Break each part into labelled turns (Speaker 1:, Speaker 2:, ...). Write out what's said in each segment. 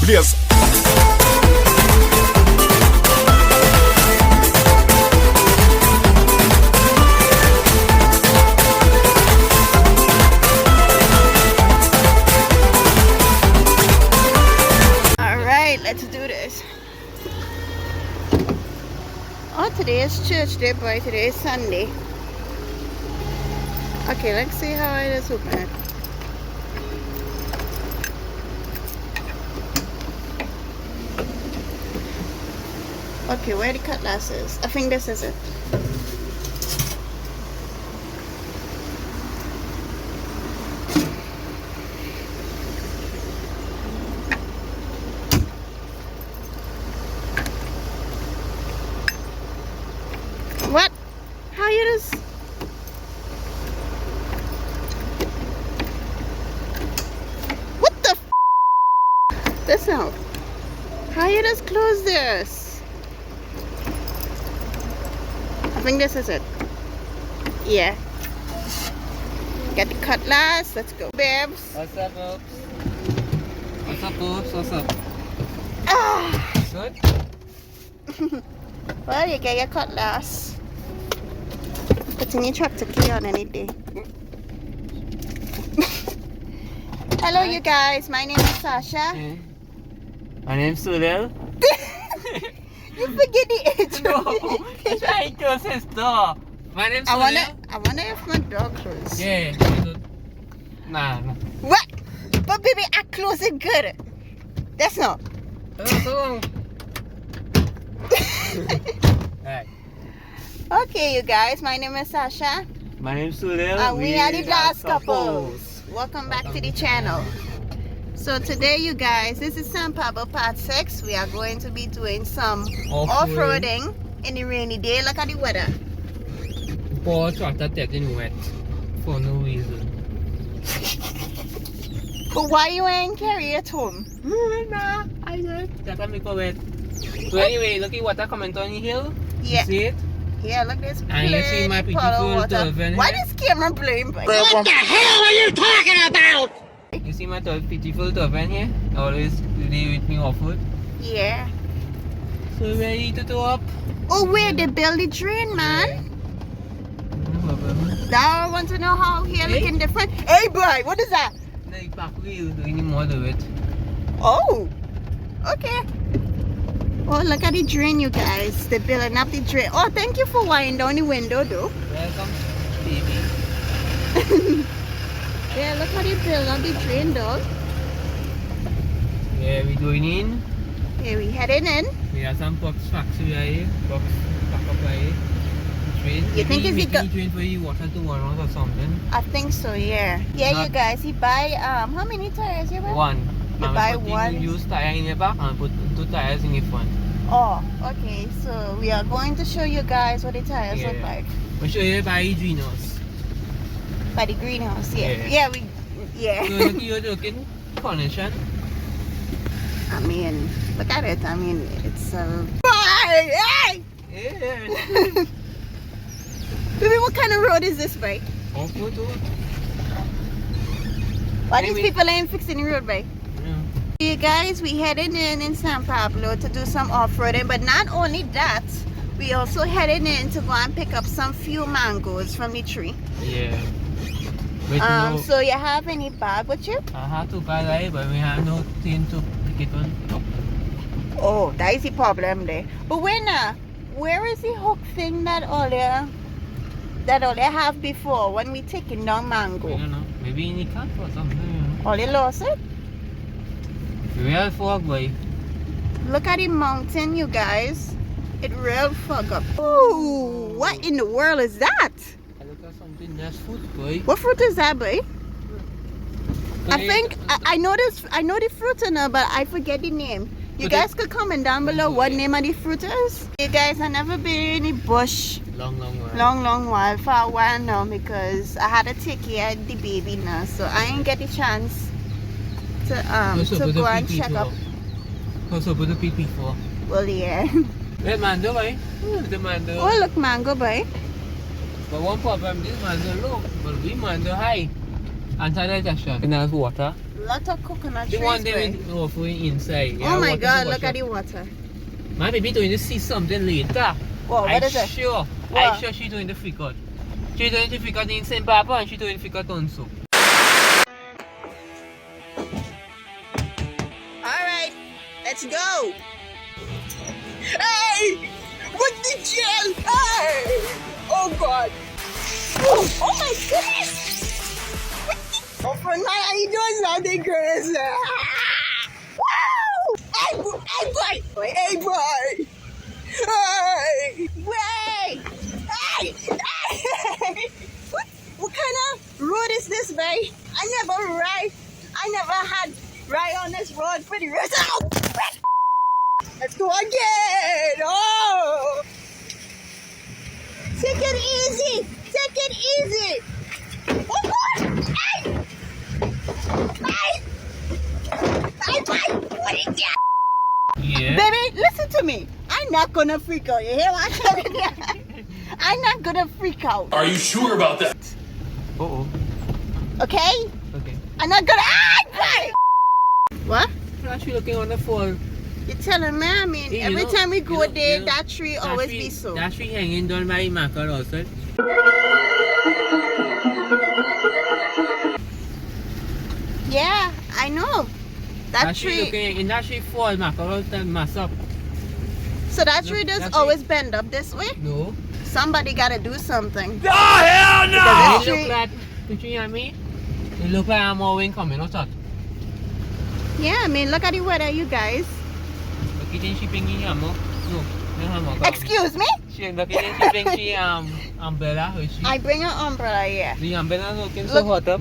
Speaker 1: place.
Speaker 2: Alright, let's do this. Oh, today is church day, boy. Today is Sunday. Okay, let's see how it is open. Okay, where the cutlass is? I think this is it. What? How you just... What the f... This now. How you just close this? I think this is it. Yeah. Get the cutlass. Let's go, babes.
Speaker 3: What's up, Oops? What's up, Oops? What's up?
Speaker 2: Ah.
Speaker 3: Good?
Speaker 2: Well, you get your cutlass. Put in your tractor key on any day. Hello, you guys. My name is Sasha.
Speaker 3: Okay. My name's Sunil.
Speaker 2: You forget the age.
Speaker 3: No, it's my close sister. My name's Sunil.
Speaker 2: I wonder if my dog close.
Speaker 3: Yeah. Nah.
Speaker 2: What? But baby, I close it good. That's not.
Speaker 3: So. Right.
Speaker 2: Okay, you guys. My name is Sasha.
Speaker 3: My name's Sunil.
Speaker 2: And we are the Glass Couples. Welcome back to the channel. So today, you guys, this is San Pablo part 6. We are going to be doing some off-roading in the rainy day. Look at the weather.
Speaker 3: Poor tractor getting wet for no reason.
Speaker 2: But why you ain't carry it home?
Speaker 3: Nah, I just that make it wet. So anyway, look at water coming down the hill.
Speaker 2: Yeah.
Speaker 3: You see it?
Speaker 2: Yeah, look this.
Speaker 3: And you see my beautiful dolphin.
Speaker 2: Why this camera playing?
Speaker 4: What the hell are you talking about?
Speaker 3: You see my beautiful dolphin here? Always really with me off-road.
Speaker 2: Yeah.
Speaker 3: So ready to go up?
Speaker 2: Oh wait, they build the drain, man. Now I want to know how here looking different. Hey boy, what is that?
Speaker 3: The back wheel doing more of it.
Speaker 2: Oh, okay. Oh, look at the drain, you guys. They're building up the drain. Oh, thank you for winding down the window, though.
Speaker 3: Welcome, baby.
Speaker 2: Yeah, look how they build up the drain, dog.
Speaker 3: Yeah, we going in.
Speaker 2: Yeah, we heading in.
Speaker 3: We have some box factory here. Box back up here. Train.
Speaker 2: You think it's the
Speaker 3: train for you water to one or something?
Speaker 2: I think so, yeah. Yeah,
Speaker 3: Not
Speaker 2: you guys, he buy how many tires you buy?
Speaker 3: One.
Speaker 2: You buy one.
Speaker 3: Use tire in the back and put 2 tires in the front.
Speaker 2: Oh, okay. So we are going to show you guys what the tires look like.
Speaker 3: We'll show you by the greenhouse.
Speaker 2: By the greenhouse, yeah.
Speaker 3: Yeah.
Speaker 2: Yeah.
Speaker 3: So look, you're looking connection.
Speaker 2: I mean, look at it. I mean, it's Hey!
Speaker 3: Yeah.
Speaker 2: Baby, what kind of road is this, bike?
Speaker 3: Off-road.
Speaker 2: Why these people ain't fixing the road, bike?
Speaker 3: Yeah.
Speaker 2: You guys, we heading in San Pablo to do some off-roading, but not only that, we also heading in to go and pick up some few mangoes from the tree.
Speaker 3: Yeah. But
Speaker 2: So you have any bag with you?
Speaker 3: I have to buy that, but we have no thing to pick it on.
Speaker 2: Oh, that is the problem there. But where is the hook thing that all you have before when we taking down mango?
Speaker 3: I don't know. Maybe in the car or something.
Speaker 2: All you lost it?
Speaker 3: Real fog, boy.
Speaker 2: Look at the mountain, you guys. It real fog up. Oh, what in the world is that?
Speaker 3: I look at something that's fruit, boy.
Speaker 2: What fruit is that, boy? I think I know the fruit in there, but I forget the name. You guys could comment down below what name of the fruit is. You guys, I never been in the bush
Speaker 3: Long while.
Speaker 2: long while, for a while now, because I had to take care of the baby now, so I ain't get the chance to go and check up.
Speaker 3: Also put the PP for.
Speaker 2: Well, yeah.
Speaker 3: Red mango, boy. The mango.
Speaker 2: Oh, look, mango, boy.
Speaker 3: But one problem, this mango low, but we mango high. Anti-digestion. And there's water.
Speaker 2: Lot of coconut
Speaker 3: The
Speaker 2: trees.
Speaker 3: one day
Speaker 2: boy.
Speaker 3: with offering inside.
Speaker 2: Oh my
Speaker 3: water
Speaker 2: God!
Speaker 3: to
Speaker 2: Look
Speaker 3: wash
Speaker 2: at the
Speaker 3: up.
Speaker 2: water.
Speaker 3: My baby going to see something later.
Speaker 2: Whoa! What is it?
Speaker 3: Sure.
Speaker 2: What?
Speaker 3: I'm sure she's doing the freak out. She's doing the freak out in St. Papa and she's doing the freak out on soup.
Speaker 2: Alright, let's go! Hey! What the gel? Hey! Oh God! Oh my goodness! Oh, for now, how you doing, something crazy? Wow! Hey boy! Hey boy! Hey! Wait! Hey! Hey! What kind of road is this, babe? I never had ride on this road for the rest. Oh! Let's go again! Oh! Take it easy! Take it easy! Oh God! Hey! Hey! Hey, boy! What is that?
Speaker 3: Yeah.
Speaker 2: Baby, listen to me. I'm not gonna freak out. You hear what I'm telling you? I'm not gonna freak out.
Speaker 1: Are you sure about that?
Speaker 3: Uh-oh.
Speaker 2: Okay?
Speaker 3: Okay.
Speaker 2: I'm not gonna. Ah! What?
Speaker 3: I'm actually looking on the fall.
Speaker 2: You're telling me? I mean,
Speaker 3: Hey,
Speaker 2: every time we go there, that tree
Speaker 3: that
Speaker 2: always
Speaker 3: tree-
Speaker 2: be so.
Speaker 3: That tree hanging down by Mackerel also.
Speaker 2: Yeah, I know. That tree.
Speaker 3: Looking in that tree fall, Mackerel turn mass up.
Speaker 2: So that
Speaker 3: Look,
Speaker 2: tree does
Speaker 3: that
Speaker 2: always bend up this way?
Speaker 3: No.
Speaker 2: Somebody gotta do something.
Speaker 1: Oh, hell no!
Speaker 2: Because
Speaker 3: It
Speaker 2: this
Speaker 3: look
Speaker 2: tree.
Speaker 3: like, you hear me? It look like I'm always coming out. Look
Speaker 2: Yeah, I mean, look at the weather, you guys.
Speaker 3: at the she bringing hammer. No, no hammer.
Speaker 2: Excuse me?
Speaker 3: She look at she bring the umbrella. Her she.
Speaker 2: I bring an umbrella here
Speaker 3: The umbrella looking so
Speaker 2: Look.
Speaker 3: hot up.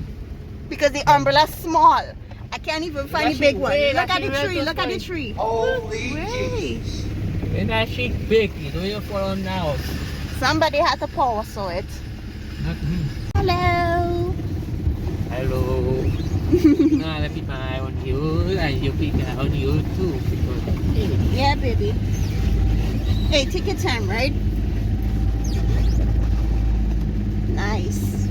Speaker 2: because the umbrella's small. I can't even find the big one.
Speaker 3: Wait,
Speaker 2: Look at
Speaker 3: actually,
Speaker 2: the tree.
Speaker 3: wait,
Speaker 2: Look at the
Speaker 3: wait.
Speaker 2: tree.
Speaker 1: Holy
Speaker 2: Wait.
Speaker 3: And that she big. You don't even fall on now.
Speaker 2: Somebody had to power saw it.
Speaker 3: Not me.
Speaker 2: Hello.
Speaker 3: Hello. Nah, let people eye on you and you keep eye on you too. Because
Speaker 2: Yeah, baby. Hey, take your time, right? Nice.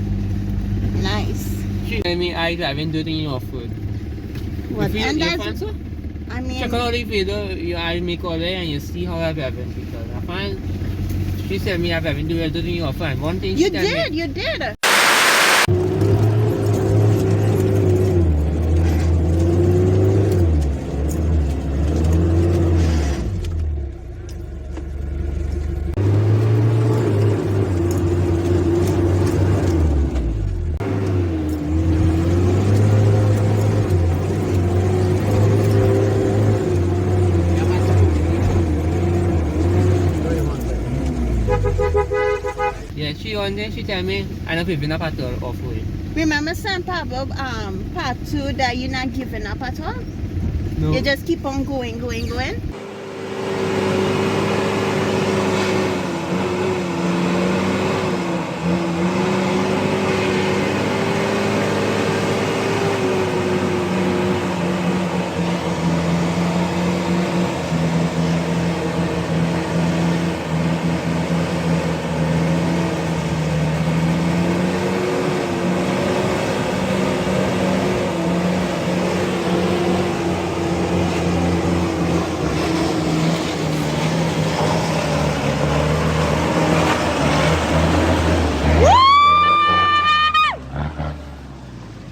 Speaker 2: Nice.
Speaker 3: she tell me I driving do the offroad.
Speaker 2: What?
Speaker 3: You feel
Speaker 2: And
Speaker 3: you
Speaker 2: that's,
Speaker 3: fun so?
Speaker 2: I mean,
Speaker 3: Check out the video, I make all day and you see how I'm driving because I find she said me I'm driving do the offroad. One thing she
Speaker 2: you
Speaker 3: tell me,
Speaker 2: did, you did.
Speaker 3: yeah, she on there, she tell me I'm not giving up at all offroad.
Speaker 2: Remember San Pablo part 2 that you're not giving up at all?
Speaker 3: No.
Speaker 2: You just keep on going.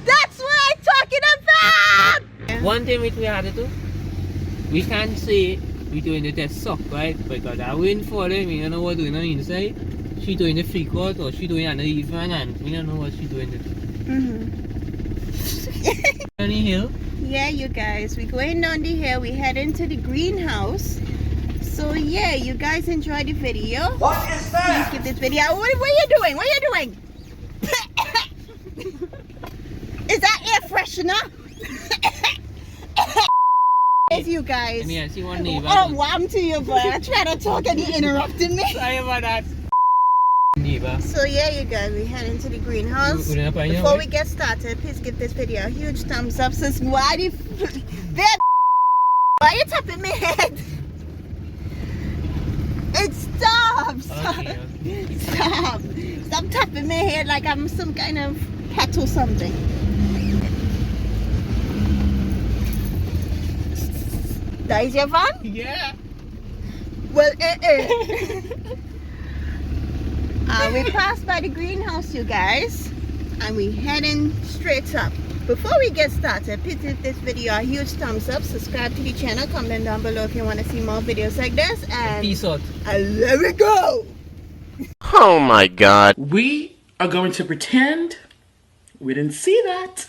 Speaker 2: That's what I'm talking about!
Speaker 3: One thing which we had to do, we can't say we doing the test suck, right? Because I went for them, we don't know what doing on the inside. She doing the freak out or she doing uneven and we don't know what she doing. On the hill.
Speaker 2: Yeah, you guys, we're going down the hill. We heading to the greenhouse. So yeah, you guys enjoy the video.
Speaker 1: What is that?
Speaker 2: Please give this video. What are you doing? What are you doing? Is that air freshener? Yes, you guys.
Speaker 3: And yeah, see one neighbor.
Speaker 2: Oh, warm to you, boy. I try to talk and you interrupted me.
Speaker 3: Sorry about that. Neighbor.
Speaker 2: So yeah, you guys, we head into the greenhouse. Before we get started, please give this video a huge thumbs up. Sis, why the why are you tapping my head? It stops.
Speaker 3: Okay.
Speaker 2: Stop tapping my head like I'm some kind of pet or something. That is your van?
Speaker 3: Yeah.
Speaker 2: Well, we passed by the greenhouse, you guys, and we heading straight up. Before we get started, please give this video a huge thumbs up, subscribe to the channel, comment down below if you want to see more videos like this, and
Speaker 3: Peace out.
Speaker 2: And let it go!
Speaker 4: Oh my god.
Speaker 1: We are going to pretend we didn't see that.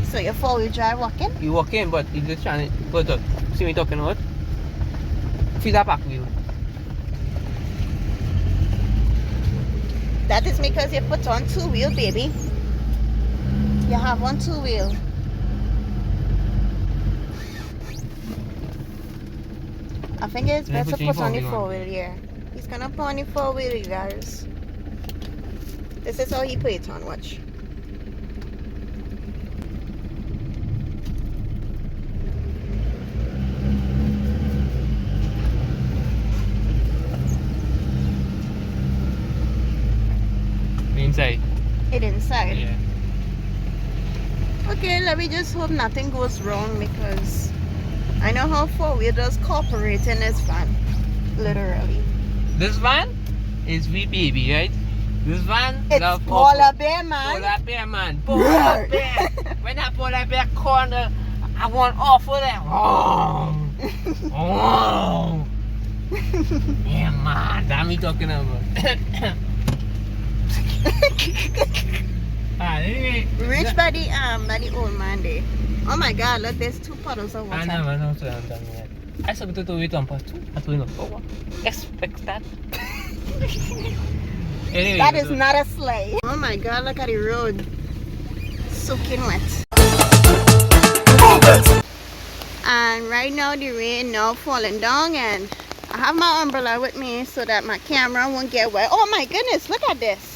Speaker 2: So your 4-wheel drive walking?
Speaker 3: You walk in, but you just trying to put up. See me talking about? Feel that back wheel.
Speaker 2: That is because you put on 2-wheel, baby. You have on 2-wheel. I think it's best to put on the 4-wheel, yeah. He's gonna put on the 4-wheel, you guys. This is how he put it on, watch.
Speaker 3: Inside.
Speaker 2: It inside.
Speaker 3: Yeah.
Speaker 2: Okay, let me just hope nothing goes wrong because I know how 4-wheel does cooperate in this van. Literally.
Speaker 3: This van is we baby, right? This van
Speaker 2: It's
Speaker 3: love
Speaker 2: polar bear, man.
Speaker 3: Polar bear, man. Polar bear. When that polar bear corner, I want off of that. Oh. Oh. Yeah, man. That's me talking about. Anyway.
Speaker 2: We reached by the old man there. Oh my god, look, there's 2 puddles of water.
Speaker 3: I know, so I'm done yet. I saw to do it on part 2. I told you, expect that. Anyway,
Speaker 2: That is not a sleigh. Oh my god, look at the road. Soaking wet. And right now the rain now falling down and I have my umbrella with me so that my camera won't get wet. Oh my goodness, look at this.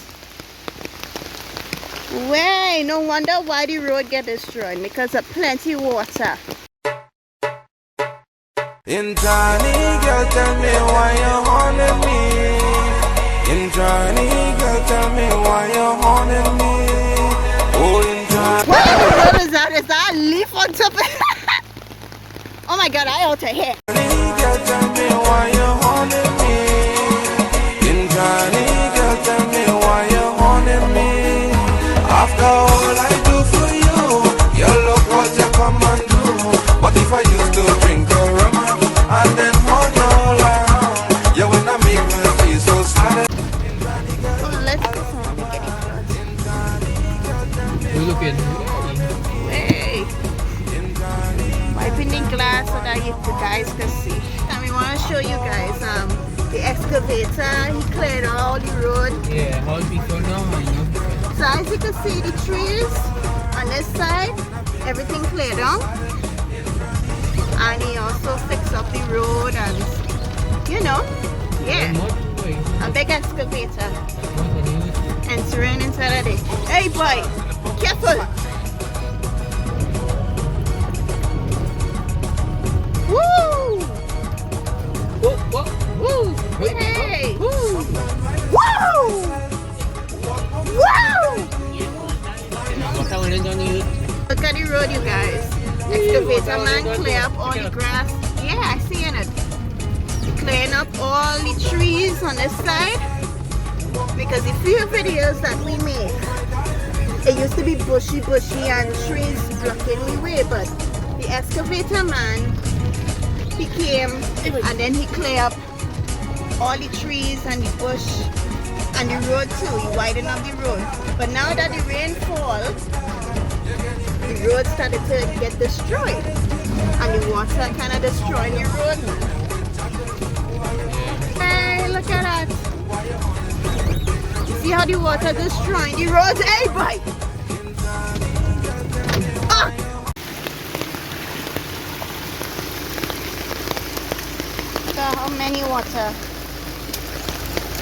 Speaker 2: Way, no wonder why the road get destroyed, because of plenty water.
Speaker 5: In Johnny, girl, tell me why you're haunting me. In Johnny, girl, tell me why you're haunting me. Oh, in Johnny.
Speaker 2: What in the world is that? Is that a leaf on top of it? Oh my god, I ought to hit.
Speaker 5: Girl, tell me why you're haunting me. In Johnny, girl, tell me why you're haunting me. After all I do for you, you look what you come and do. But if I used to drink your rum and then run all around, you would not make me feel so sad.
Speaker 2: So let's go from the beginning first.
Speaker 3: We're looking.
Speaker 2: Hey! Wiping the glass so that you guys can see. And we want to show you guys the excavator. He cleared all the road.
Speaker 3: Yeah, how people know, you know.
Speaker 2: So as you can see, the trees on this side, everything cleared out. And he also fixed up the road and, you know, yeah, a big excavator. Entering inside of it. Hey boy, careful! Woo!
Speaker 3: Whoa.
Speaker 2: Woo! Hey!
Speaker 3: Woo.
Speaker 2: Woo! Woo! Look at the road, you guys. Excavator man clear up all the grass. Yeah, I see it. Clearing up all the trees on this side. Because the few videos that we made, it used to be bushy and trees blocking the way. But the excavator man, he came and then he cleared up all the trees and the bush and the road too. He widened up the road. But now that the rain fall, the road started to get destroyed. And the water kind of destroyed the road. Hey, look at that. You see how the water destroying the roads? Hey, boy! Ah! Look at how many water.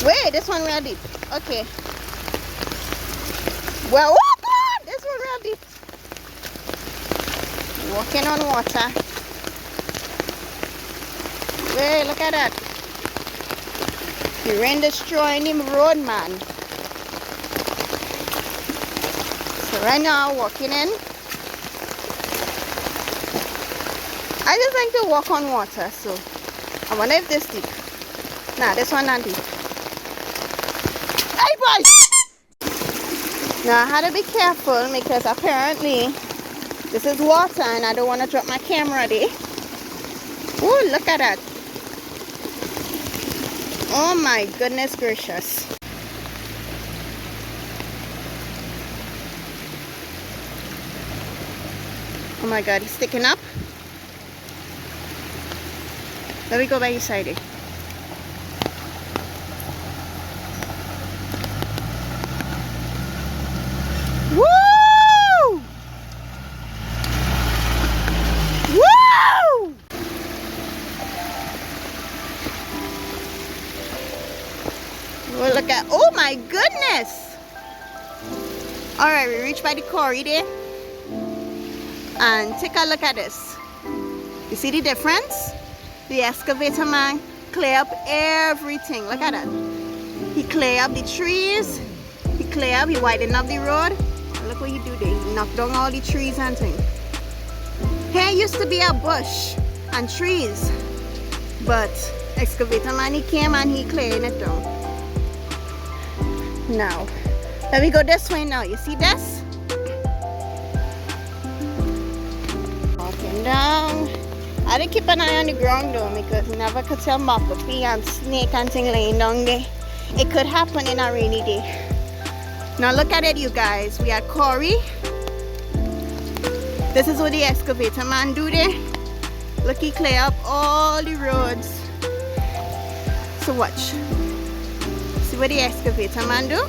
Speaker 2: Wait, this one real deep. Okay. Well, oh God, this one real deep. Walking on water. Wait, look at that. The rain destroying the road, man. So right now, walking in. I just like to walk on water, so I wonder if this deep. Nah, this one not deep. Hey boy! Now I had to be careful because apparently this is water and I don't want to drop my camera there. Oh, look at that. Oh my goodness gracious. Oh my god, he's sticking up. Let me go by your side here. Woo! Woo! Well, look at, oh my goodness! Alright, we reached by the quarry there. And take a look at this. You see the difference? The excavator man clear up everything. Look at that. He clear up the trees. He clear up, he widen up the road. And look what he do there. He knock down all the trees and things. Here used to be a bush and trees. But excavator man, he came and he clearing it down. Now, let me go this way now. You see this? Down. I didn't keep an eye on the ground though because you never could tell moppy and snake and thing laying down there. It could happen in a rainy day. Now look at it, you guys. We are quarry. This is what the excavator man do there. Look, he clear up all the roads. So watch. See what the excavator man do?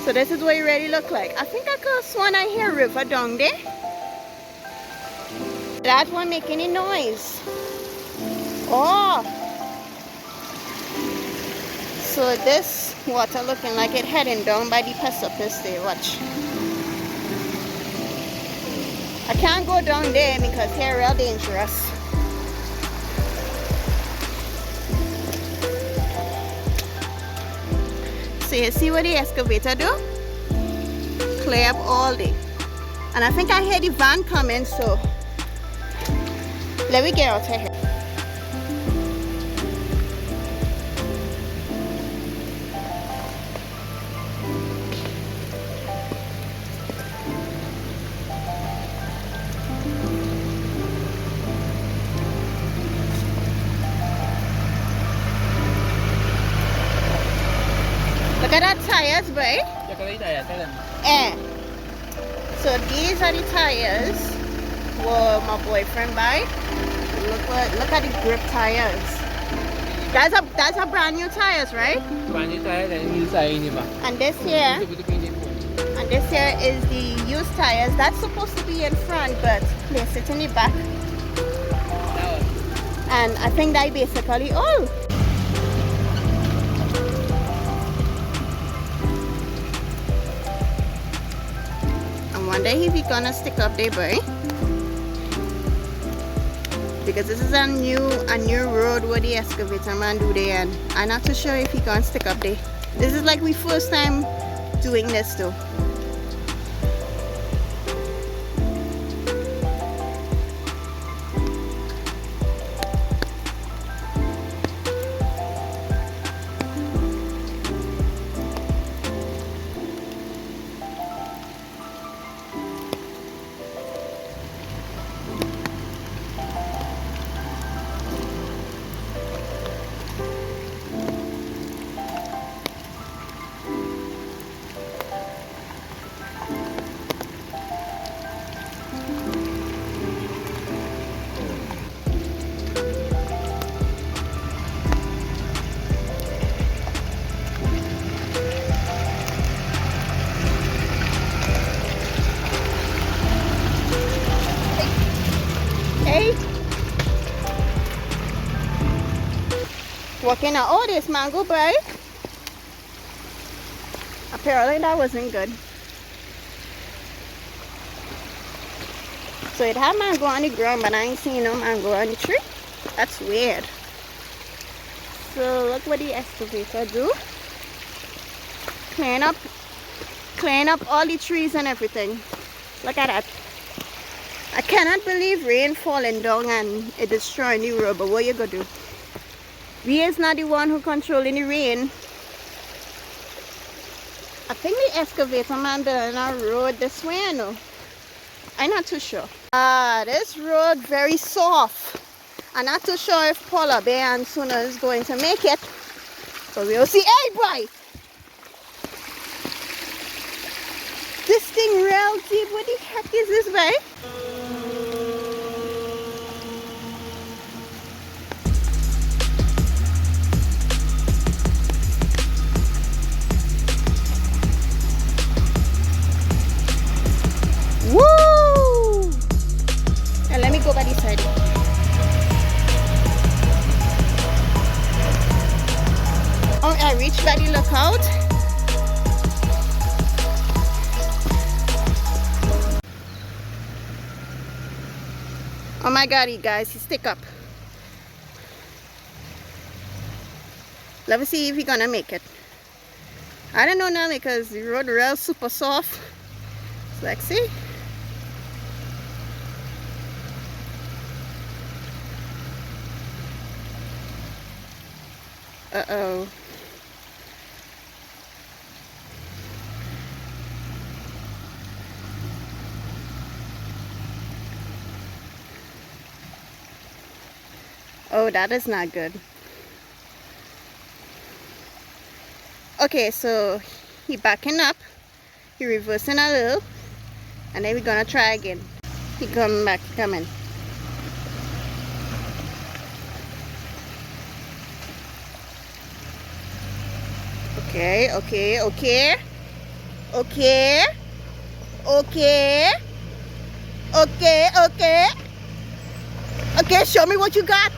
Speaker 2: So this is what it really look like. I think I could have sworn I hear a river down there. That one making a noise. Oh. So this water looking like it heading down by the precipice there. Watch. I can't go down there because here real dangerous. So you see what the excavator do? Clear up all day. And I think I hear the van coming, so let me get out of here. Look at that tires, boy. So these are the tires what my boyfriend buy. Look at the grip tires. That's a brand new tires, right?
Speaker 3: Brand new tires and new tires.
Speaker 2: And this here is the used tires. That's supposed to be in front, but they sit in the back. And I think they basically all. One day he be gonna stick up there, boy, because this is a new road where the excavator man do there, and I'm not too sure if he gonna stick up there. This is like we first time doing this though. Walking out all this mango, boy. Apparently that wasn't good. So it had mango on the ground, but I ain't seen no mango on the tree. That's weird. So look what the excavator do. Clean up all the trees and everything. Look at that. I cannot believe rain falling down and it destroying the road, but what you gonna do? We is not the one who controlling the rain. I think the excavator man building a road this way, I know. I'm not too sure. This road very soft. I'm not too sure if Polar Bear and Sunil is going to make it. But we'll see. Hey boy! This thing real deep. What the heck is this, boy? Woo! Now let me go by this side. Oh, I reached by the lookout. Oh my god, you guys, he stick up. Let me see if he's gonna make it. I don't know now because the road rail super soft. So let's see. Uh-oh. Oh, that is not good. Okay, so he backing up. He reversing a little. And then we're gonna try again. He coming back, coming. Okay, okay, okay. Okay. Okay. Okay, okay. Okay, show me what you got.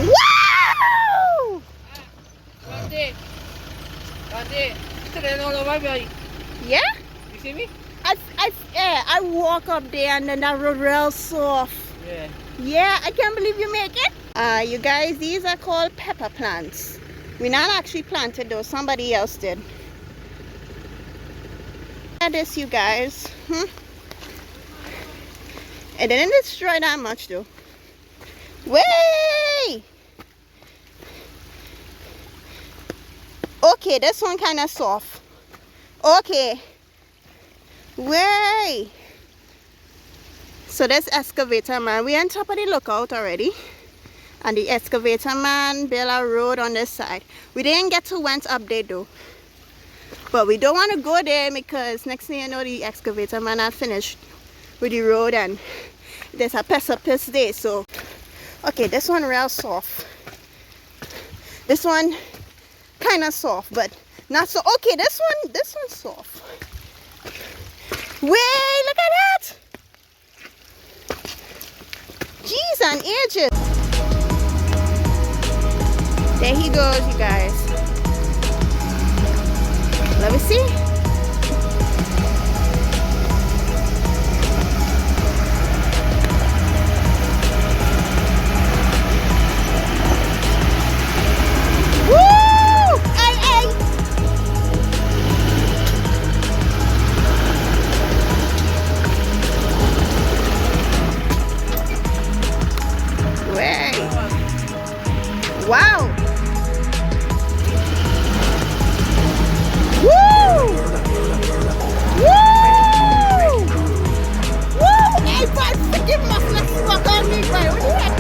Speaker 2: Wow! Yeah?
Speaker 3: You see me?
Speaker 2: I walk up there and then that road real soft.
Speaker 3: Yeah.
Speaker 2: Yeah, I can't believe you make it. You guys, these are called pepper plants. We not actually planted though, somebody else did. Look at this, you guys. It didn't destroy that much though. Way! Okay, this one kind of soft. Okay. Way! So this excavator man, we on top of the lookout already. And the excavator man built a road on this side. We didn't get to went up there though. But we don't want to go there because next thing you know the excavator man had finished with the road and there's a precipice there. So okay, this one real soft. This one kind of soft, but not so. Okay, this one's soft. Wait, look at that! Jeez, and ages. There he goes, you guys. Let me see. Wow! Woo! Woo! Woo! Hey, boy, forgive my flex walk on me, boy. What the heck?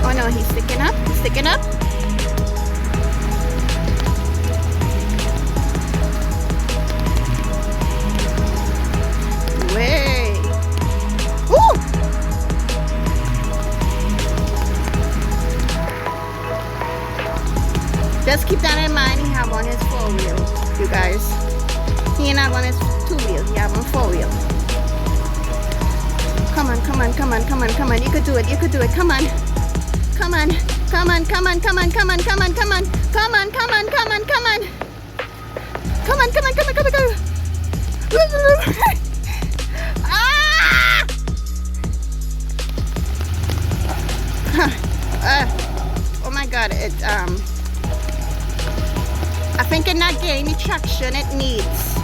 Speaker 2: Oh no, he's sticking up. He's sticking up. Just keep that in mind, he have on his 4-wheel, you guys. He ain't have on his 2-wheel, he have on 4-wheel. Come on, come on, come on, come on, come on. You could do it, you could do it. Come on. Come on. Come on, come on, come on, come on, come on, come on. Come on, come on, come on, come on. Come on, come on, come on, come on, come on. Ah! Oh my god, I think it's not getting the traction it needs.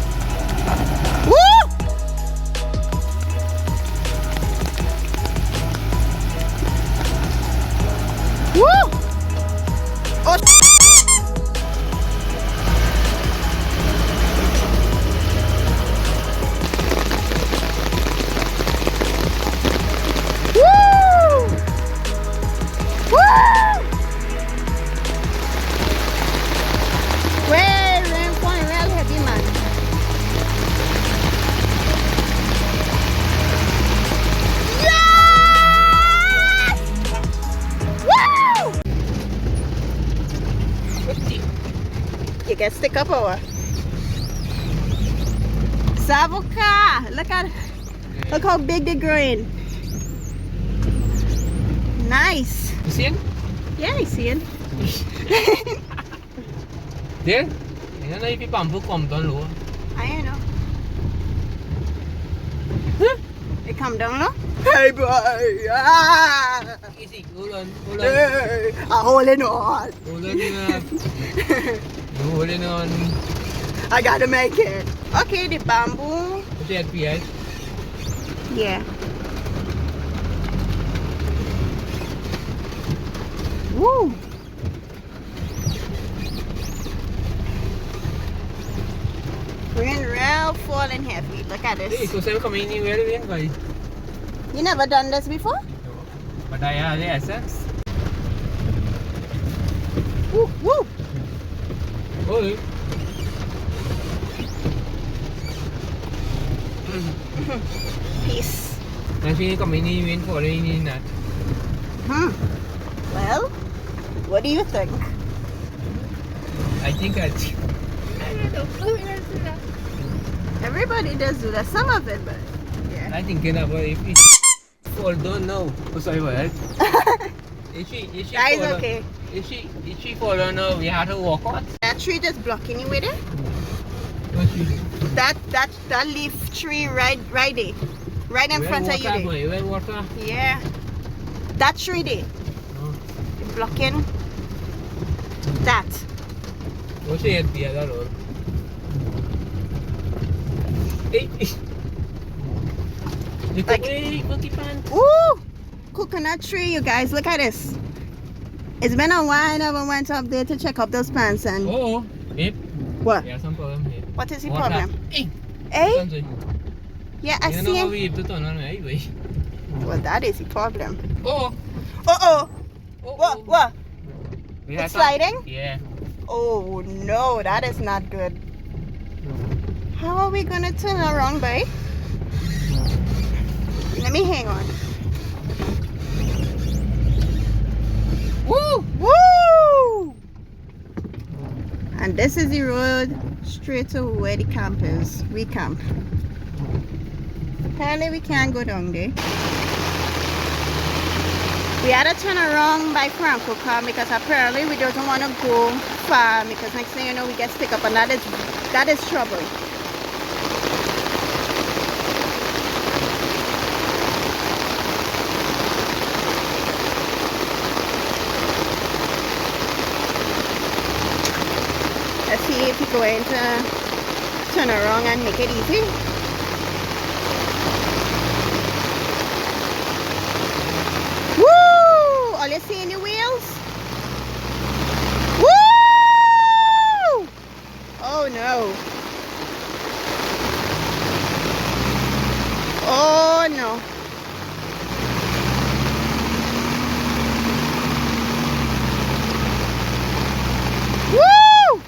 Speaker 2: Woo! Woo! Oh, woo! Woo! Rain falling real heavy, man. Yes! Woo! You can stick up over. Savoka! Look how big they're growing. Nice.
Speaker 3: You see it?
Speaker 2: Yeah, I see it.
Speaker 3: There? You don't know if you bamboo come down low.
Speaker 2: I know. It come down low? Hey boy! Ah!
Speaker 3: Easy, hold on.
Speaker 2: Hey, I'm holding on.
Speaker 3: Hold on. You're holding on.
Speaker 2: I gotta make it. Okay, the bamboo.
Speaker 3: What's your FPS?
Speaker 2: Yeah. Woo! Rain real falling heavy. Look at
Speaker 3: Hey,
Speaker 2: this.
Speaker 3: so I'm coming anywhere again, guys.
Speaker 2: You never done this before?
Speaker 3: But I have the essence.
Speaker 2: Woo! Woo!
Speaker 3: Oh,
Speaker 2: Peace.
Speaker 3: I'm seeing coming in for in that.
Speaker 2: Well, what do you think?
Speaker 3: I think I.
Speaker 2: Everybody does do that. Some of it, but yeah.
Speaker 3: I think about if it fall down now. Oh, sorry, what? If she
Speaker 2: That is
Speaker 3: fall down-
Speaker 2: okay.
Speaker 3: If she fall down now, we have to walk out.
Speaker 2: That tree just blocking you with it.
Speaker 3: What she do?
Speaker 2: That leaf tree right there, right in front of you there.
Speaker 3: Boy, where water?
Speaker 2: Yeah. That tree there,
Speaker 3: Oh.
Speaker 2: blocking that.
Speaker 3: What's the head beer that all? Hey. Look
Speaker 2: Like-
Speaker 3: away, monkey pants.
Speaker 2: Ooh! Coconut tree, you guys. Look at this. It's been a while I never went up there to check up those plants and
Speaker 3: Oh, babe.
Speaker 2: what?
Speaker 3: Yeah, some problem here.
Speaker 2: What is the
Speaker 3: Water.
Speaker 2: problem?
Speaker 3: Hey.
Speaker 2: Eh?
Speaker 3: Something.
Speaker 2: Yeah, I
Speaker 3: You
Speaker 2: see
Speaker 3: know how
Speaker 2: it.
Speaker 3: we have to turn on anyway.
Speaker 2: Well, that is the problem.
Speaker 3: Oh.
Speaker 2: Uh-oh.
Speaker 3: Oh.
Speaker 2: What?
Speaker 3: We
Speaker 2: It's
Speaker 3: have
Speaker 2: sliding?
Speaker 3: Yeah.
Speaker 2: Oh no, that is not good. How are we gonna turn around, babe? Let me hang on. Woo! Woo! And this is the road straight to where the camp is. We camp. Apparently we can't go down there. We had to turn around by Franco car because apparently we don't want to go far because next thing you know we get stuck up and that is trouble. Let's see if we're going to turn around and make it easy. Woo! All you see in the wheels? Woo! Oh no. Oh no. Woo!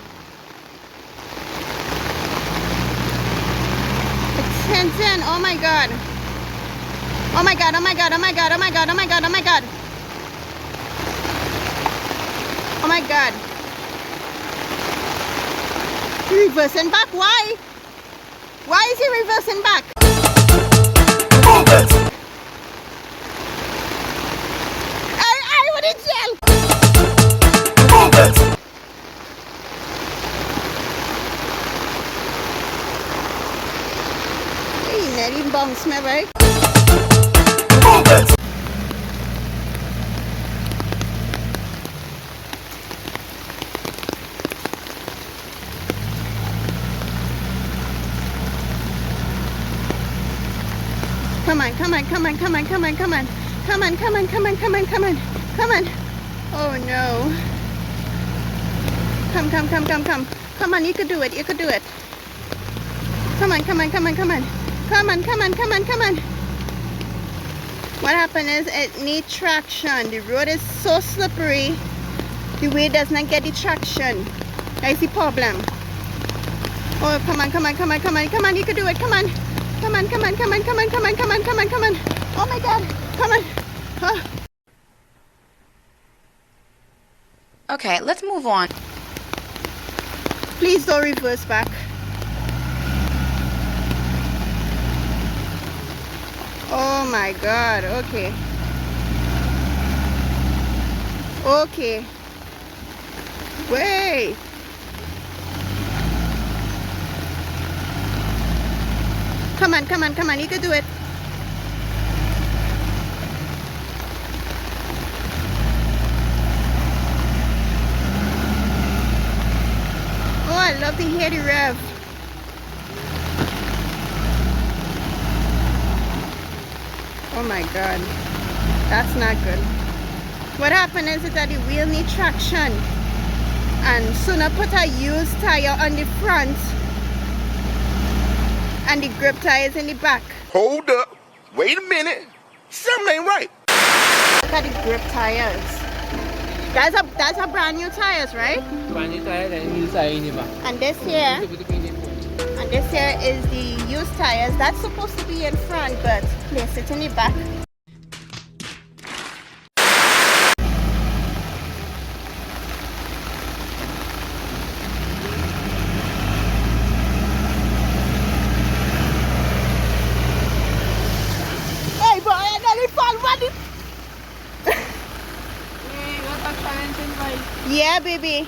Speaker 2: It's 10-10. Oh my god. Oh my god, oh my god, oh my god, oh my god, oh my god, oh my god. Oh my god. Reversing back, why? Why is he reversing back?
Speaker 5: Move it.
Speaker 2: I wouldn't yell.
Speaker 5: Move it.
Speaker 2: Hey, let him bounce me, right?
Speaker 5: Move it.
Speaker 2: on, come on, come on, come on, come on. Come on, come on, come on, come on, come on. Come on. Oh no. Come, come, come, come, come. Come on, you could do it, you could do it. Come on, come on, come on, come on. Come on, come on, come on, come on. What happened is it needs traction. The road is so slippery. The wheel does not get the traction. That's the problem. Oh, come on, come on, come on, come on, come on, you can do it, come on. Come on, come on, come on, come on, come on, come on, come on, come on. Oh my God, come on. Oh.
Speaker 6: Okay, let's move on.
Speaker 2: Please don't reverse back. Oh my God, okay. Okay. Wait. Come on, come on, come on, you can do it. Oh, I love to hear the rev. Oh my God, that's not good. What happened is that the wheel needs traction, and soon I put a used tire on the front and the grip tires in the back.
Speaker 7: Hold up. Wait a minute. Something ain't right.
Speaker 2: Look at the grip tires. That's a brand new tires, right?
Speaker 3: Brand new tire and new tire in the back.
Speaker 2: And this here, is the used tires. That's supposed to be in front, but they sit in the back. Hey boy, I nearly fall, buddy.
Speaker 3: Hey, what a talented bike.
Speaker 2: Yeah, baby.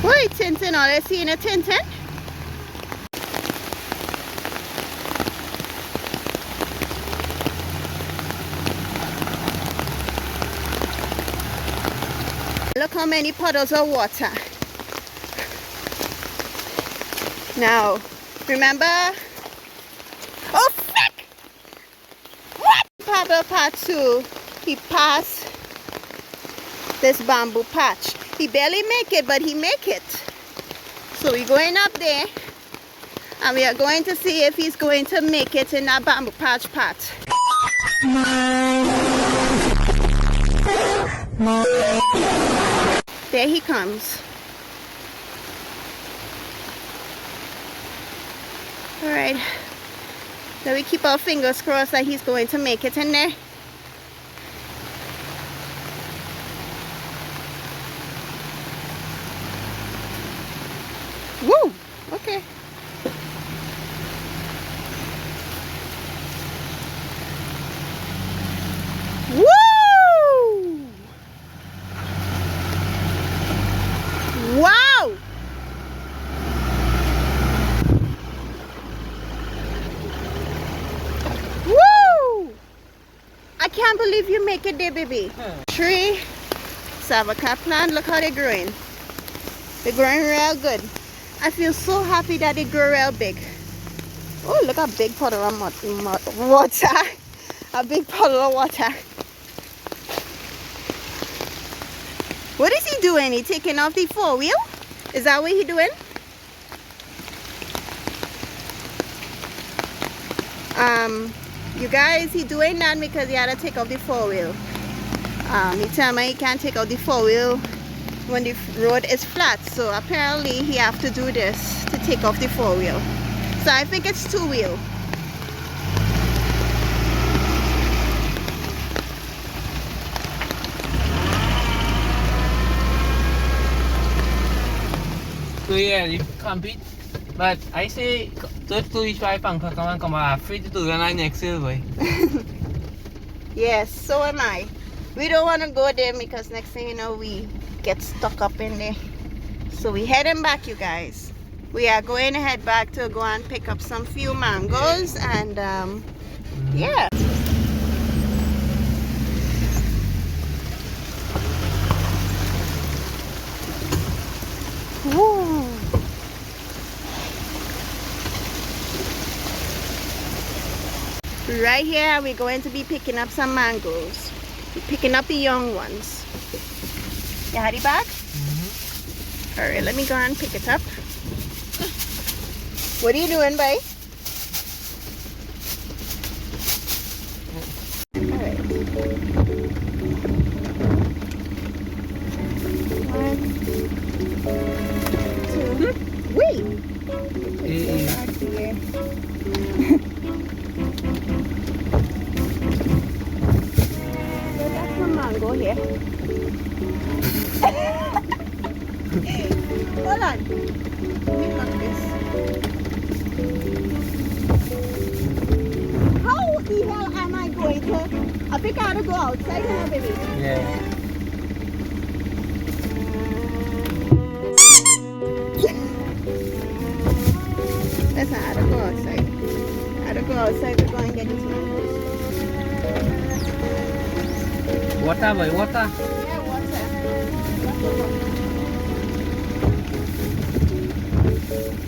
Speaker 2: Wait, Tintin, are they seeing a Tintin? Look how many puddles of water. Now, remember? Oh, frick! What? Pablo part 2, he passed this bamboo patch. He barely make it, but he make it. So we're going up there, and we are going to see if he's going to make it in that bamboo patch part. There he comes. All right. So we keep our fingers crossed that he's going to make it in there. Woo! Okay. Woo! Wow! Woo! I can't believe you make it there, baby. Tree, sacha plant, look how they're growing. They're growing real good. I feel so happy that they grow real big. Oh, look at a big puddle of water. A big puddle of water. What is he doing? He taking off the 4-wheel? Is that what he doing? You guys, he doing that because he had to take off the 4-wheel. He tell me he can't take out the 4-wheel when the road is flat, so apparently he have to do this to take off the 4-wheel. So I think it's 2-wheel.
Speaker 3: So yeah, you compete. But I say, just to try come on, afraid to do the next year, boy.
Speaker 2: Yes, so am I. We don't want to go there because next thing you know, we get stuck up in there. So we heading back, you guys. We are going to head back to go and pick up some few mangoes and yeah. right here we're going to be picking up some mangoes. We're picking up the young ones. You had it back? Alright, let me go and pick it up. What are you doing, boy? Alright. 1, 2. Wait! There's some mango here. Hold on. Let me look this. How the hell am I going to? I think I ought to go outside now, baby.
Speaker 3: Yeah.
Speaker 2: Listen, I ought to go outside. I ought to go outside to go and get these mangoes.
Speaker 3: Water, boy, water.
Speaker 2: Yeah, water.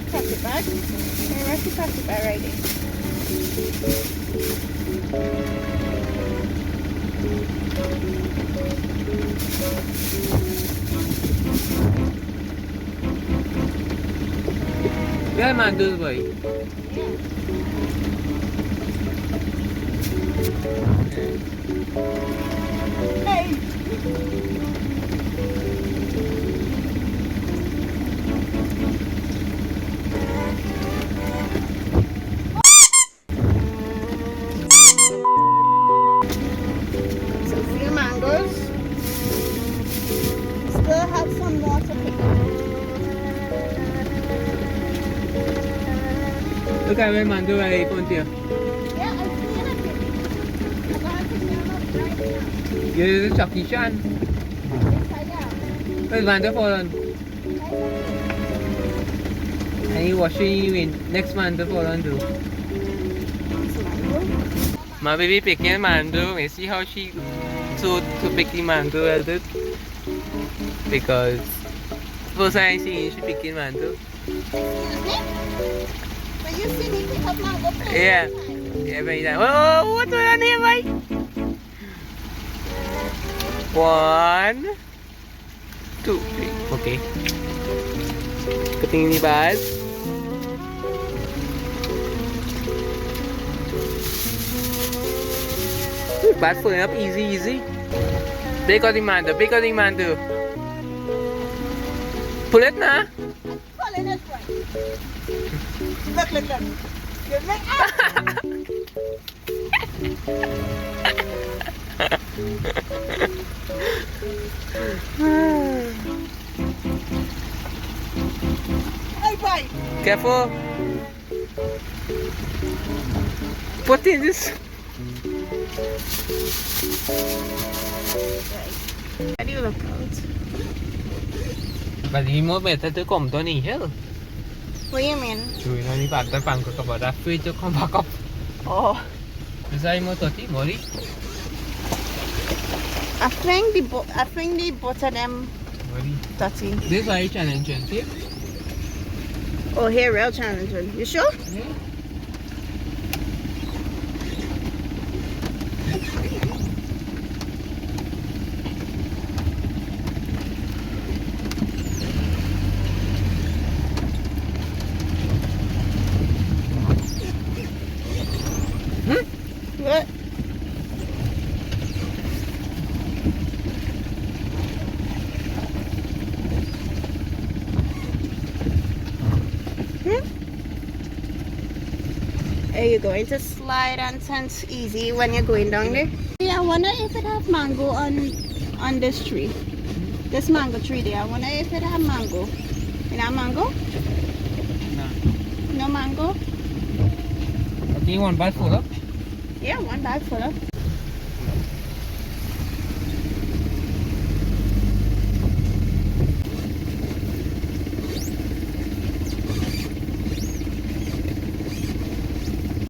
Speaker 2: Plastic bag. Yeah, where's the plastic bag right there?
Speaker 3: Yeah, mangoes, boy.
Speaker 2: Hey! Some few mangoes. Still have some more to pick.
Speaker 3: Look at my mango right on here.
Speaker 2: Yeah, I see it. I'm going to pick them up right now.
Speaker 3: You're the Chucky Chan.
Speaker 2: Yes, I am.
Speaker 3: Where's Mando fallen? And you washing in next Mando fallen too. My baby picking mango. You see how she to pick the mango at it? Because first time I see she picking mango.
Speaker 2: Excuse me? When you see me pick up mango, play
Speaker 3: Yeah.
Speaker 2: all the time.
Speaker 3: Yeah, very nice. Oh, what's on here, mate? 1, 2, 3. Okay. Ketingin ni Baz. Baz pulling up easy, easy. Big on the Mando, big on the Mando. Pull it na.
Speaker 2: Pulling it right. Look, look, look. You're like, ah! Hey, boy.
Speaker 3: Careful. Put in this.
Speaker 2: How do you look out?
Speaker 3: But you more better to come to the hill.
Speaker 2: What do you mean?
Speaker 3: Chui nó đi bạn tới bằng của các bạn đã phi cho con bà cọp.
Speaker 2: Oh.
Speaker 3: Dai mo to ti mori.
Speaker 2: I think the both of them
Speaker 3: Mori.
Speaker 2: dirty.
Speaker 3: This is challenge, see?
Speaker 2: Oh, here, real challenging. You sure?
Speaker 3: Yeah.
Speaker 2: What? Are you going to slide on sense easy when you're going down there? Yeah, I wonder if it have mango on this tree. This mango tree there. I wonder if it have mango. You know mango?
Speaker 3: No.
Speaker 2: No mango?
Speaker 3: I think one bag full up.
Speaker 2: Yeah, one bag full of.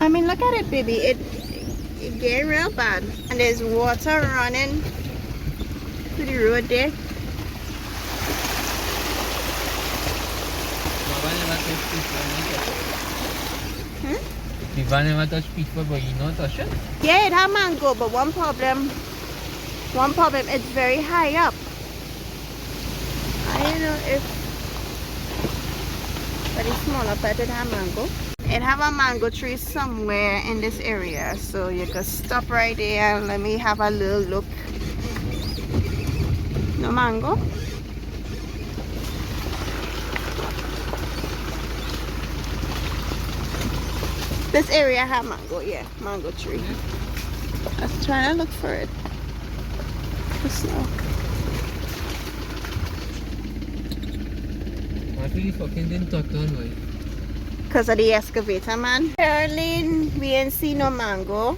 Speaker 2: I mean, look at it, baby. It getting real bad, and there's water running to the road there.
Speaker 3: Viva never touch peach, but you know touch it.
Speaker 2: Yeah, it have mango, but one problem, it's very high up. I don't know if, but it's smaller, but it have mango. It have a mango tree somewhere in this area, so you can stop right there and let me have a little look. No mango. This area have mango, yeah, mango tree. I was trying to look for it. Just now.
Speaker 3: What really fucking didn't talk on, right?
Speaker 2: Because of the excavator, man. Apparently, we ain't see no mango.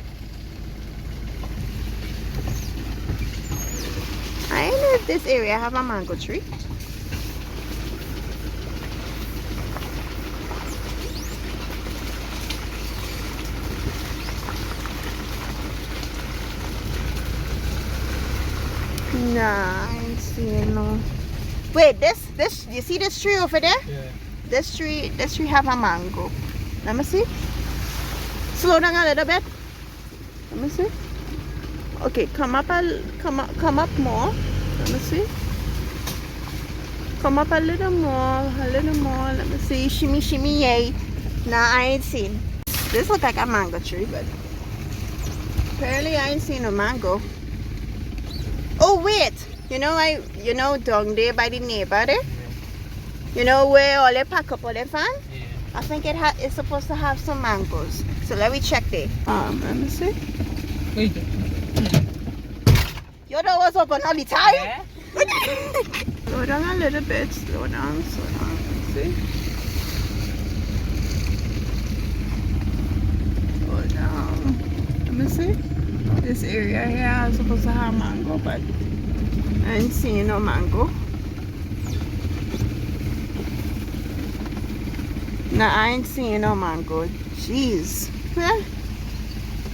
Speaker 2: I don't know if this area have a mango tree. Nah, I ain't seeing no. Wait, this, you see this tree over there?
Speaker 3: Yeah.
Speaker 2: This tree have a mango. Let me see. Slow down a little bit. Let me see. Okay, come up more. Let me see. Come up a little more. Let me see. Shimmy, shimmy, yay. Nah, I ain't seen. This look like a mango tree, but apparently I ain't seen no mango. Oh wait, you know down there by the neighbor there. You know where all they pack up all their fan?
Speaker 3: Yeah.
Speaker 2: I think it's supposed to have some mangoes. So let me check there. Let me see.
Speaker 3: Wait.
Speaker 2: Your door was open all the time?
Speaker 3: Yeah.
Speaker 2: Slow down a little bit. Slow down. See? Slow down. Let me see. This area here is supposed to have mango, but I ain't seeing no mango. No, I ain't seeing no mango. Jeez. Yeah.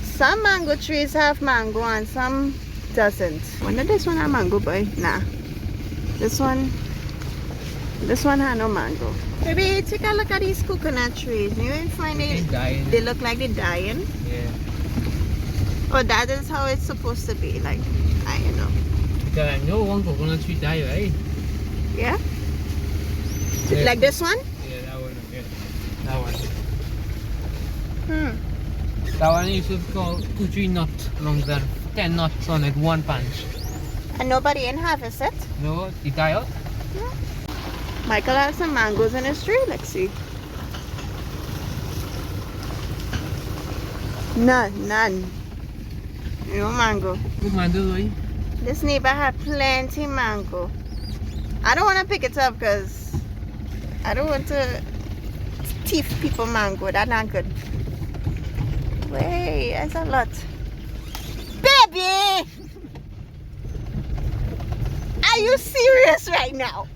Speaker 2: Some mango trees have mango and some doesn't. When did this one have mango, boy? Nah. This one had no mango. Maybe take a look at these coconut trees. You ain't find they look like they're dying.
Speaker 3: Yeah.
Speaker 2: Oh, that is how it's supposed to be. Like, I don't know.
Speaker 3: Because I know one coconut tree die, right?
Speaker 2: Yeah?
Speaker 3: Yeah.
Speaker 2: Like this one?
Speaker 3: Yeah, that one. Yeah. That one.
Speaker 2: Hmm.
Speaker 3: That one used to call 2-3 nuts long than 10 nuts on it, one punch.
Speaker 2: And nobody in harvest it?
Speaker 3: No, it die out.
Speaker 2: Yeah. Michael has some mangoes in his tree. Let's see. None. No mango.
Speaker 3: Good man, do it.
Speaker 2: This neighbor had plenty mango. I don't want to pick it up because I don't want to thief people mango. That's not good. Wait, that's a lot. Baby! Are you serious right now?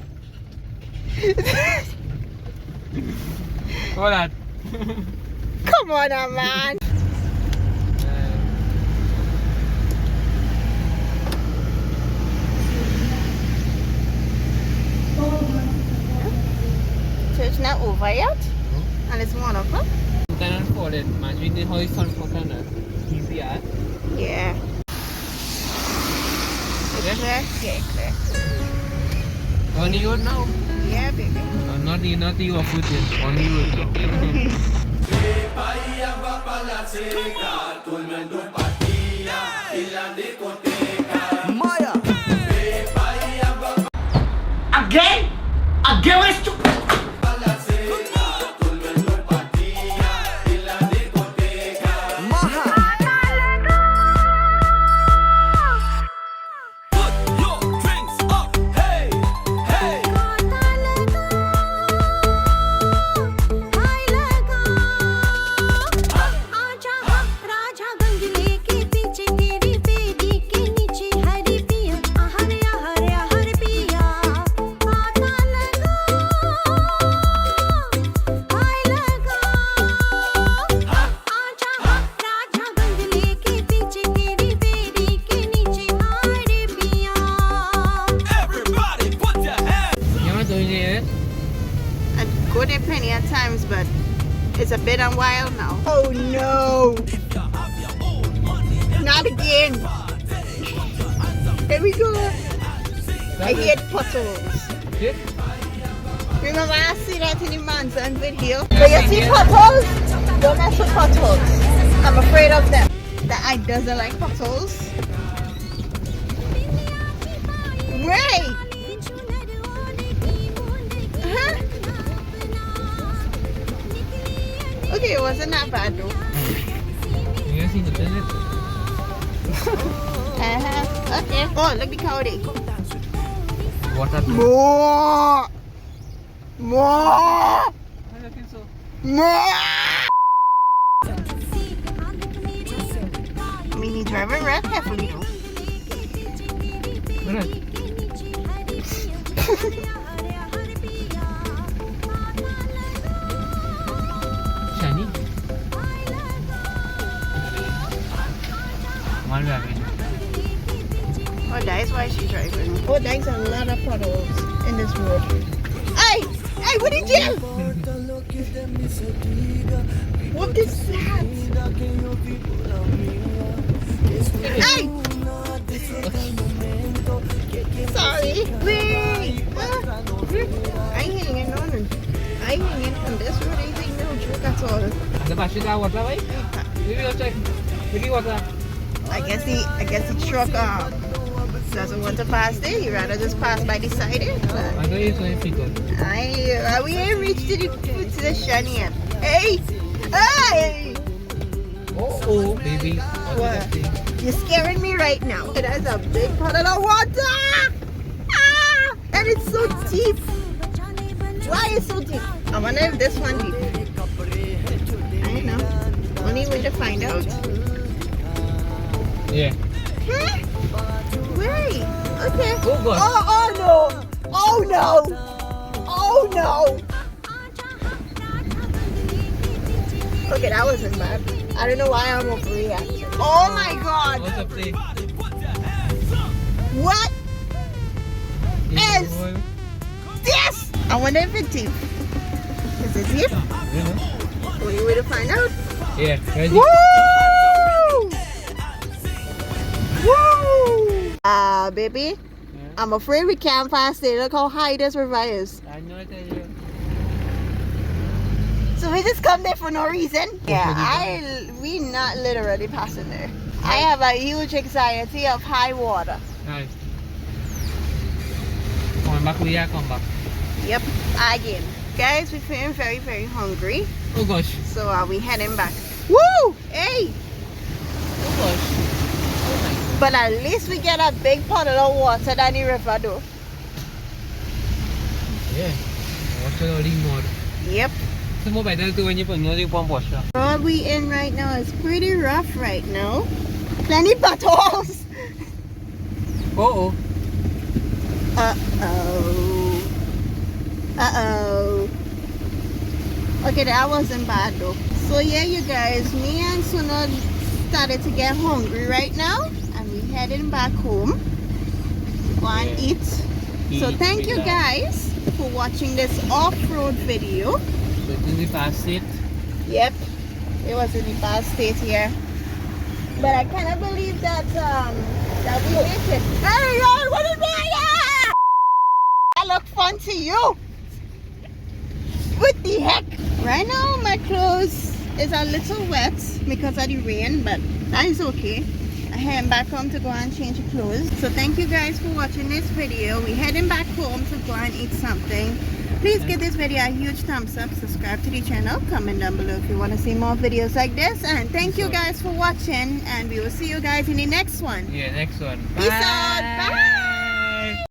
Speaker 3: Hold on.
Speaker 2: Come on now, man. Church not over yet?
Speaker 3: No.
Speaker 2: And it's 1 o'clock?
Speaker 3: You cannot fall it. Imagine how it's on coconut. Easy, yeah?
Speaker 2: Yeah.
Speaker 3: Okay.
Speaker 2: Clear.
Speaker 3: On the road now.
Speaker 2: Yeah, baby.
Speaker 3: Not the off-road, on the road now.
Speaker 1: Again? Again, let's do.
Speaker 2: I go there plenty of times, but It's a bit unwild now. Oh no! Not again! Here we go! I hate potholes.
Speaker 3: Shit.
Speaker 2: Remember I see that in the Manzan video? But you see potholes? Don't mess with potholes. I'm afraid of them. The eye doesn't like potholes. Wait! Huh? Okay, it wasn't that bad though.
Speaker 3: You see the desert?
Speaker 2: Okay. Oh, look the cow there.
Speaker 3: What are
Speaker 2: More! More! More! I mean, he's driving real carefully though.
Speaker 3: Shani? One rabbit.
Speaker 2: Oh, that is why she's driving. Oh, there's a lot of potholes in this road. Hey! Hey, what did you? What is that? Hey! Sorry. Wait! I ain't hanging on. I ain't hanging on. This road ain't no joke at all.
Speaker 3: The battery got water, right? Maybe I'll check. Maybe water.
Speaker 2: I guess the truck doesn't want to pass there. He rather just pass by the side there.
Speaker 3: I know it's going to be good.
Speaker 2: We ain't reached to the shan yet. Hey! Hey!
Speaker 3: Oh, baby.
Speaker 2: What? You're scaring me right now. It has a big puddle of water! Ah! And it's so deep. Why is it so deep? I wonder if this one deep. I don't know. Only way to find out.
Speaker 3: Yeah.
Speaker 2: Huh? Wait. Okay.
Speaker 3: Oh, God.
Speaker 2: Oh no. Oh no. Oh no. Okay, that wasn't bad. I don't know why I'm overreacting. Oh my God.
Speaker 3: What's up there?
Speaker 2: What is this? I wonder if it's deep. Is it deep?
Speaker 3: Yeah.
Speaker 2: Only way to find out.
Speaker 3: Yeah, ready?
Speaker 2: Woo! Woo! Baby,
Speaker 3: Yeah.
Speaker 2: I'm afraid we can't pass it. Look how high this river is.
Speaker 3: I know it is.
Speaker 2: So we just come there for no reason? Yeah, we not literally passing there. I have a huge anxiety of high water.
Speaker 3: Nice. Come back, we are come back.
Speaker 2: Yep, again. Guys, we're feeling very, very hungry.
Speaker 3: Oh gosh.
Speaker 2: So we heading back. Woo! Hey!
Speaker 3: Oh gosh. Oh my God.
Speaker 2: But at least we get a big puddle of water than the river though.
Speaker 3: Yeah. What's all the mud?
Speaker 2: Yep.
Speaker 3: So more better to when you put no pump washer.
Speaker 2: The road we in right now is pretty rough right now. Plenty potholes.
Speaker 3: Oh.
Speaker 2: Uh-oh. Uh-oh. Okay, that wasn't bad though. So yeah, you guys, me and Sunil started to get hungry right now. And we heading back home. Go and eat. So thank you guys for watching this off-road video.
Speaker 3: So it's in the past state.
Speaker 2: Yep, it was in the bad state here. But I cannot believe that that we made it. Hey, yo, what is that? That look fun to you. What the heck? Right now my clothes is a little wet because of the rain, but that is okay. I heading back home to go and change the clothes. So thank you guys for watching this video. We're heading back home to go and eat something. Please give this video a huge thumbs up, subscribe to the channel, comment down below if you want to see more videos like this, and thank you guys for watching, and we will see you guys in the next one.
Speaker 3: Yeah, next one.
Speaker 2: Peace out. Bye.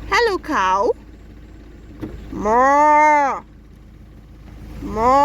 Speaker 2: Hello, cow. Moo. Moo.